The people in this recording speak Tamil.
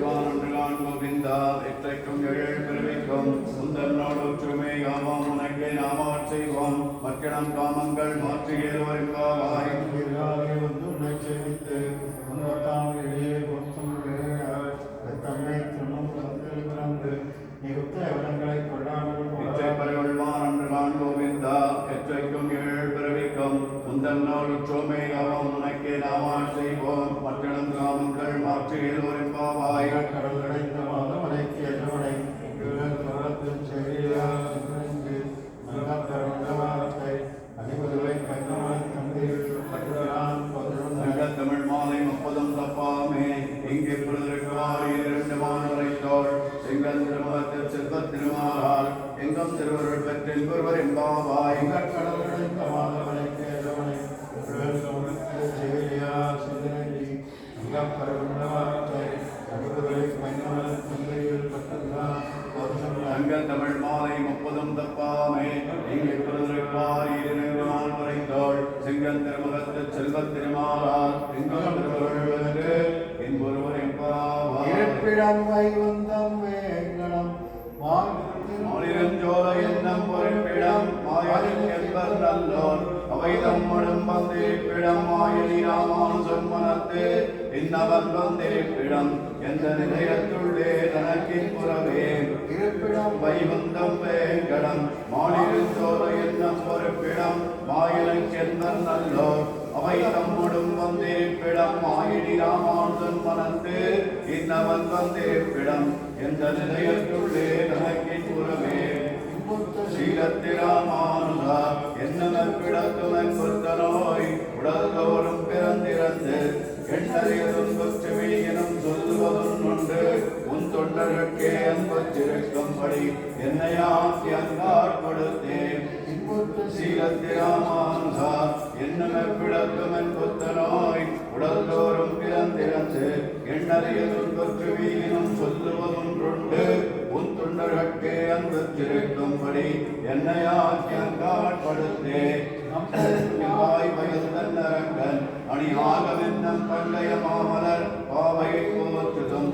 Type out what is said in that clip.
பருவெடுவான் கோவிந்தா எற்றைக்கும் எழில் பிறவிக்கும் சுந்தரனோடு ஒற்றுமை யாமாம் உனக்கே நாமாட் செய்வோம் மக்கிடம் காமங்கள் மாற்றி ஏறுவருங்காவாய் வந்து உன்னை சேவித்து உன்னோட்டாம் எளியே பொருத்தம் தம்மை துண்ணும் சத்தில் பிறந்து நிறுத்த எவனங்களை கொள்ளாமல் பருவெடுவான் கோவிந்தா எற்றைக்கும் எழில் பிறவிக்கும் சுந்தரனோடு ஒற்றுமை யாமாம் உனக்கே நாமாட் செய்வோம் மக்கிடம் காமங்கள் மாற்றி ஏறுவருங்காவாய் கடல்கடைந்த மாதவனைக்கு எல்லவனை சோழத்தின் செய்தியாளர்களுக்கு அணிவதுவை கண்ணவன் தந்தையில் கட்டுகிறான் தமிழ் மாலை 30 தப்பாமே இங்கே புரிதிருக்கிறார் 2 மாணவரைத்தோள் செங்கல் திருமணத்தில் செல்வத் திருமாறால் எங்கும் திருவருள் பெற்றில் ஒருவர் என்பாவாய் கடல்கடைந்த மாதவனைக்கு எல்லவனை செய்தியா சிந்தனை பரவண்டவார்த்தை அணிவதுவை கண்ணவன் தந்தையில் கட்டுகிறான் தங்கள் தமிழ் மாலை 30 தப்பாமே இங்கே புரிதிருக்கிறார் 2 மாணவரைத்தோள் செங்கல் திருமணத்தில் செல்வத் திருமாறால் எங்கும் திருவருள் பெற்று ஒருவர் என்பாவாய் இருப்பிடம் வைகுந்தம் வேங்கடம் மாலிரஞ்சோலை என்னும் பொறுப்பிடம் மாயலின் என்பர் நல்லோர் அவை தம்முடன் வந்திருப்பிடம் மாயலி ராமானுஜன் மனத்து இன்னவன் வந்திருப்பிடம் எந்த நிலையத்துள்ளே தனக்கின் புறவே இருப்பிடம் வைகுந்தம் வேங்கடம் மாலிரஞ்சோலை என்னும் பொறுப்பிடம் மாயலின் என்பர் நல்லோர் அவை தம்முடன் வந்திருப்பிடம் மாயலி ராமானுஜன் மனத்து இன்னவன் வந்திருப்பிடம் எந்த நிலையத்துள்ளே தனக்கின் புறவே ஸ்ரீரத்திராமானுஜா என்னமற்பிடத்துமன் புத்தனோய் உடல் தோறும் பிறந்திறந்து எண்ணறியதும் கொச்சுவி எனும் சொல்லுவதும் உண்டு உன் தொண்டர்களுக்கே அன்பச்சிருக்கும்படி என்னையாக்கி அன்பார் கொடுத்தேன் ஸ்ரீரத்திராமானுஜா என்னமற்பிடத்துமன் புத்தனோய் உடல் தோறும் பிறந்திறந்து எண்ணறியதும் கொச்சுவி எனும் சொல்லுவதும் உண்டு உன் தொண்டர்களுக்கே அன்பச்சிருக்கும்படி என்னையாக்கி அன்பாட்படுத்தே வாய் பயந்தன் அரங்கன் அணி ஆகவென்னம் பண்டைய மாமலர் பாவையை போற்றுதும்